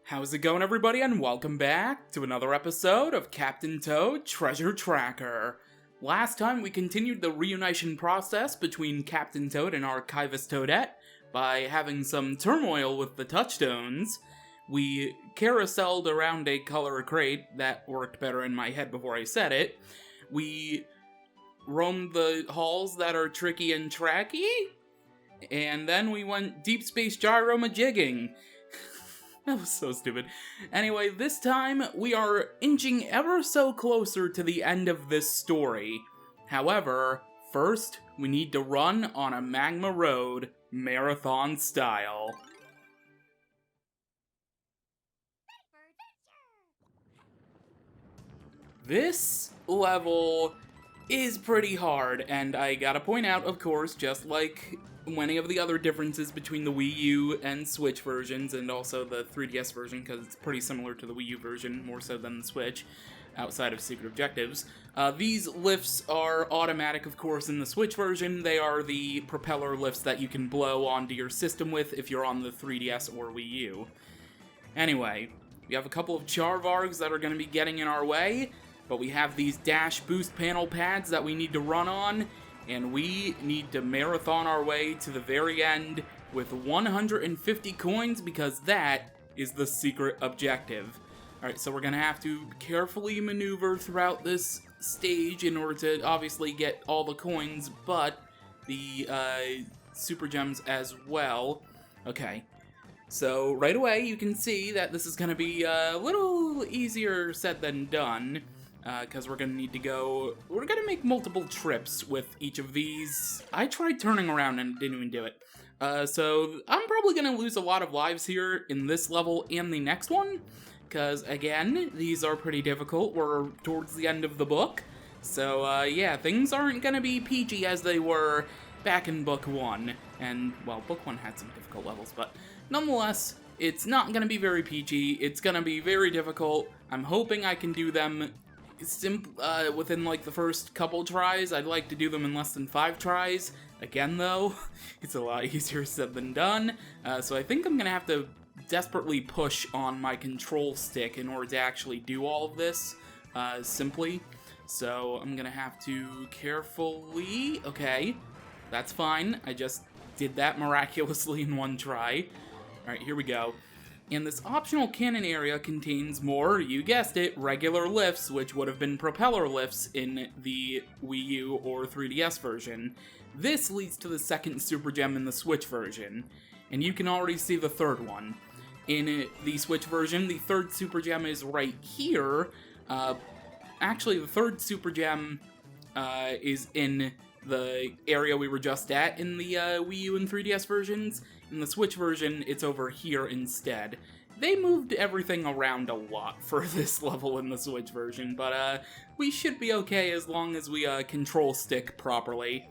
How's it going, everybody, and welcome back to another episode of Captain Toad Treasure Tracker. Last time we continued the reuniting process between Captain Toad and Archivist Toadette by having some turmoil with the touchstones. We carouseled around a color crate that worked better in my head before I said it. We roamed the halls that are tricky and tracky, and then we went deep space gyro-majigging. That was so stupid. Anyway, this time we are inching ever so closer to the end of this story. However, first we need to run on a Magma road, marathon style. This level is pretty hard, and I gotta point out, of course, just like many of the other differences between the Wii U and Switch versions, and also the 3DS version, because it's pretty similar to the Wii U version, more so than the Switch, outside of secret objectives. These lifts are automatic, of course, in the Switch version. They are the propeller lifts that you can blow onto your system with if you're on the 3DS or Wii U. Anyway, we have a couple of Charvargs that are going to be getting in our way, but we have these dash boost panel pads that we need to run on, and we need to marathon our way to the very end with 150 coins, because that is the secret objective. Alright, so we're gonna have to carefully maneuver throughout this stage in order to obviously get all the coins, but the super gems as well. Okay, so right away you can see that this is gonna be a little easier said than done. Because we're going to need to we're going to make multiple trips with each of these. I tried turning around and didn't even do it. So I'm probably going to lose a lot of lives here in this level and the next one. Because, again, these are pretty difficult. We're towards the end of the book. So, yeah, things aren't going to be peachy as they were back in Book 1. And, well, Book 1 had some difficult levels, but nonetheless, it's not going to be very peachy. It's going to be very difficult. I'm hoping I can do them within like the first couple tries. I'd like to do them in less than 5 tries. Again, though, it's a lot easier said than done. So I think I'm gonna have to desperately push on my control stick in order to actually do all of this simply. So I'm gonna have to carefully. Okay, that's fine. I just did that miraculously in 1 try. All right, here we go. And this optional cannon area contains more, you guessed it, regular lifts, which would have been propeller lifts in the Wii U or 3DS version. This leads to the second super gem in the Switch version, and you can already see the third one. In the Switch version, the third super gem is right here. Actually, the third super gem is in the area we were just at in the Wii U and 3DS versions. In the Switch version, it's over here instead. They moved everything around a lot for this level in the Switch version, but we should be okay as long as we control stick properly.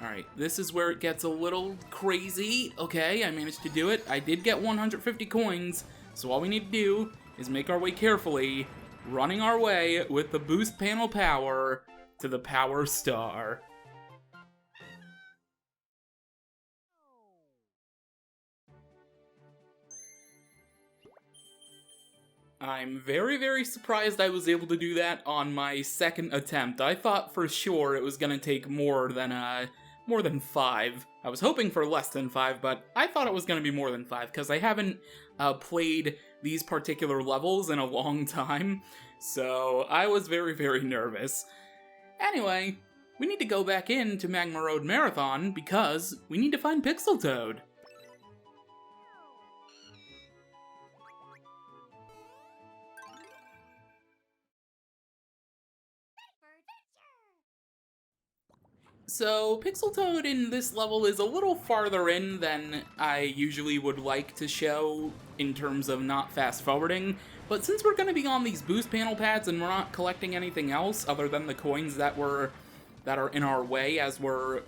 Alright, this is where it gets a little crazy. Okay, I managed to do it. I did get 150 coins, so all we need to do is make our way carefully, running our way with the boost panel power to the Power Star. I'm very, very surprised I was able to do that on my second attempt. I thought for sure it was gonna take more than 5. I was hoping for less than 5, but I thought it was gonna be more than 5, because I haven't played these particular levels in a long time, so I was very, very nervous. Anyway, we need to go back into Magma Road Marathon because we need to find Pixel Toad. So, Pixel Toad in this level is a little farther in than I usually would like to show in terms of not fast-forwarding, but since we're going to be on these boost panel pads and we're not collecting anything else other than the coins that are in our way as we're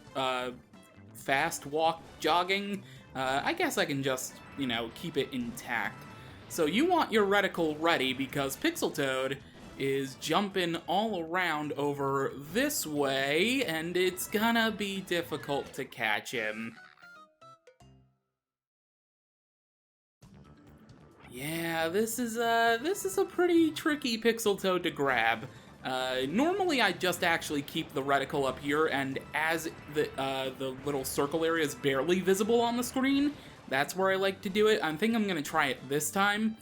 fast walk jogging, I guess I can just, keep it intact. So you want your reticle ready because Pixel Toad is jumping all around over this way, and it's gonna be difficult to catch him. Yeah, this is a pretty tricky Pixel Toad to grab. Normally I just actually keep the reticle up here, and as the little circle area is barely visible on the screen, that's where I like to do it. I think I'm gonna try it this time,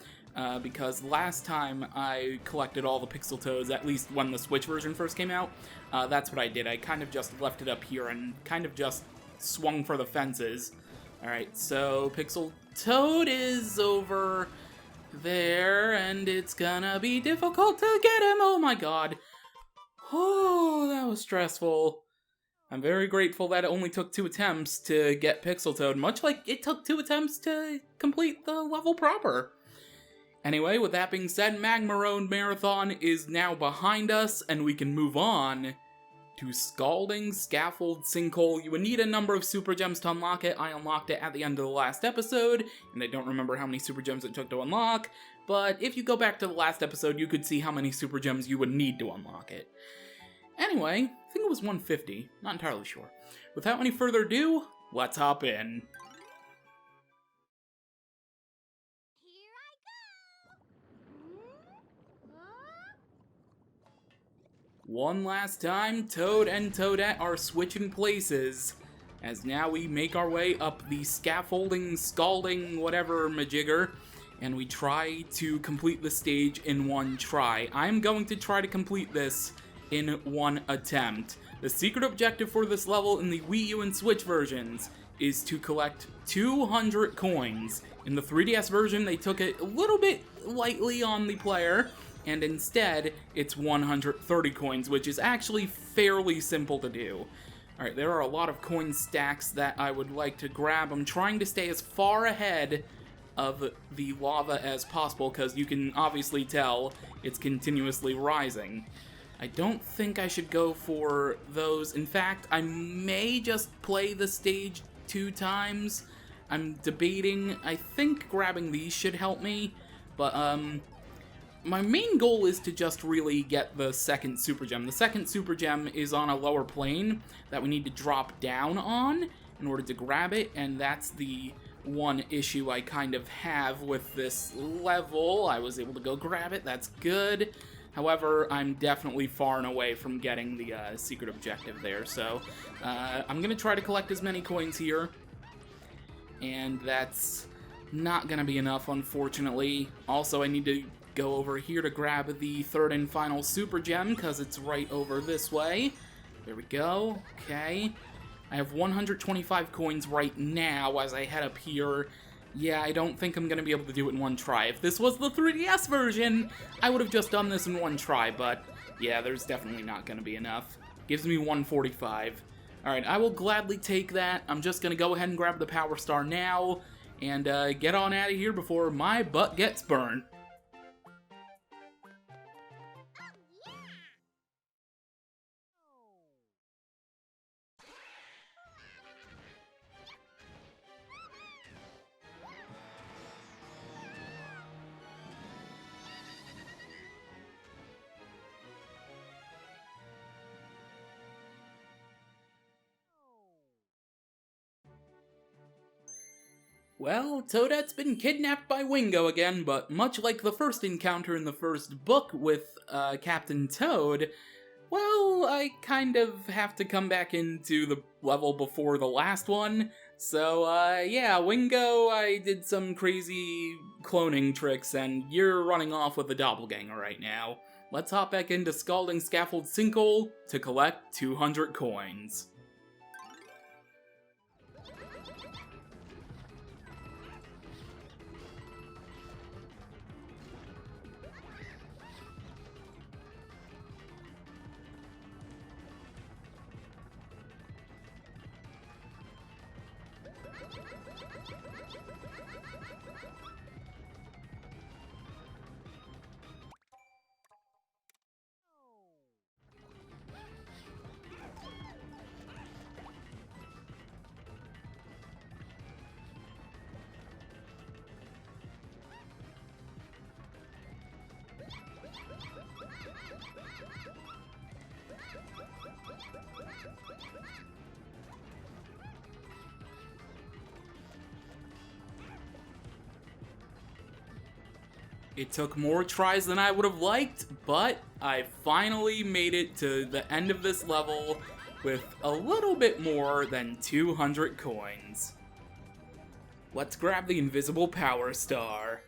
because last time I collected all the Pixel Toads, at least when the Switch version first came out, that's what I did. I kind of just left it up here and kind of just swung for the fences. Alright, so Pixel Toad is over there, and it's gonna be difficult to get him. Oh my god. Oh, that was stressful. I'm very grateful that it only took 2 attempts to get Pixel Toad, much like it took 2 attempts to complete the level proper. Anyway, with that being said, Magma Road Marathon is now behind us, and we can move on to Scalding, Scaffold, Sinkhole. You would need a number of Super Gems to unlock it. I unlocked it at the end of the last episode, and I don't remember how many Super Gems it took to unlock, but if you go back to the last episode, you could see how many Super Gems you would need to unlock it. Anyway, I think it was 150, not entirely sure. Without any further ado, let's hop in. One last time, Toad and Toadette are switching places, as now we make our way up the scaffolding, scalding, whatever majigger, and we try to complete the stage in one try. I'm going to try to complete this in one attempt. The secret objective for this level in the Wii U and Switch versions is to collect 200 coins. In the 3DS version, they took it a little bit lightly on the player, and instead, it's 130 coins, which is actually fairly simple to do. Alright, there are a lot of coin stacks that I would like to grab. I'm trying to stay as far ahead of the lava as possible, because you can obviously tell it's continuously rising. I don't think I should go for those. In fact, I may just play the stage 2 times. I'm debating. I think grabbing these should help me, but, my main goal is to just really get the second Super Gem. The second Super Gem is on a lower plane that we need to drop down on in order to grab it, and that's the one issue I kind of have with this level. I was able to go grab it, that's good. However, I'm definitely far and away from getting the secret objective there, so I'm going to try to collect as many coins here, and that's not going to be enough, unfortunately. Also, I need to go over here to grab the third and final Super Gem, because it's right over this way. There we go. Okay. I have 125 coins right now as I head up here. Yeah, I don't think I'm going to be able to do it in one try. If this was the 3DS version, I would have just done this in one try, but yeah, there's definitely not going to be enough. Gives me 145. Alright, I will gladly take that. I'm just going to go ahead and grab the Power Star now, and get on out of here before my butt gets burned. Well, Toadette's been kidnapped by Wingo again, but much like the first encounter in the first book with Captain Toad, well, I kind of have to come back into the level before the last one. So, yeah, Wingo, I did some crazy cloning tricks, and you're running off with a doppelganger right now. Let's hop back into Scalding, Scaffold, Sinkhole to collect 200 coins. It took more tries than I would have liked, but I finally made it to the end of this level with a little bit more than 200 coins. Let's grab the invisible power star.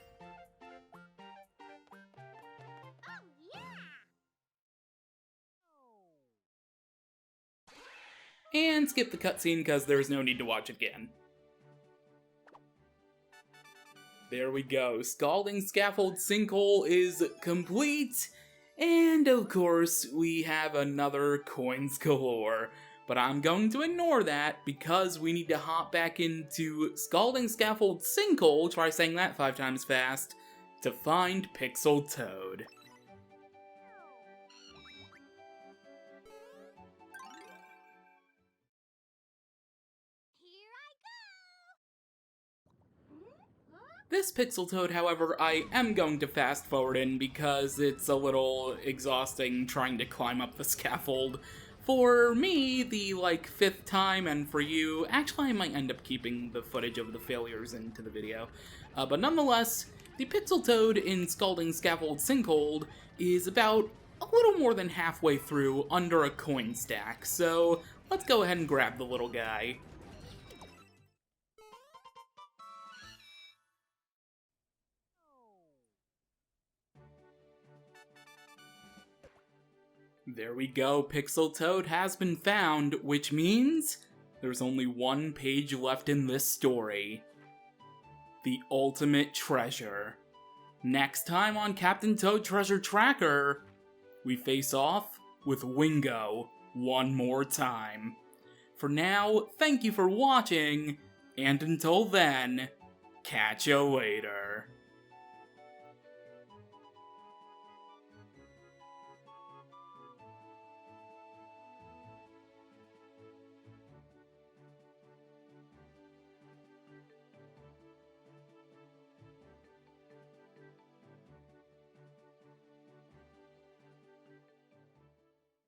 And skip the cutscene because there's no need to watch it again. There we go, Scalding, Scaffold, Sinkhole is complete, and of course we have another coins galore. But I'm going to ignore that because we need to hop back into Scalding, Scaffold, Sinkhole, try saying that 5 times fast, to find Pixel Toad. This Pixel Toad, however, I am going to fast forward in because it's a little exhausting trying to climb up the scaffold. For me, the, 5th time, and for you, actually I might end up keeping the footage of the failures into the video. But nonetheless, the Pixel Toad in Scalding, Scaffold, Sinkhole is about a little more than halfway through under a coin stack, so let's go ahead and grab the little guy. There we go, Pixel Toad has been found, which means there's only one page left in this story. The ultimate treasure. Next time on Captain Toad Treasure Tracker, we face off with Wingo one more time. For now, thank you for watching, and until then, catch ya later.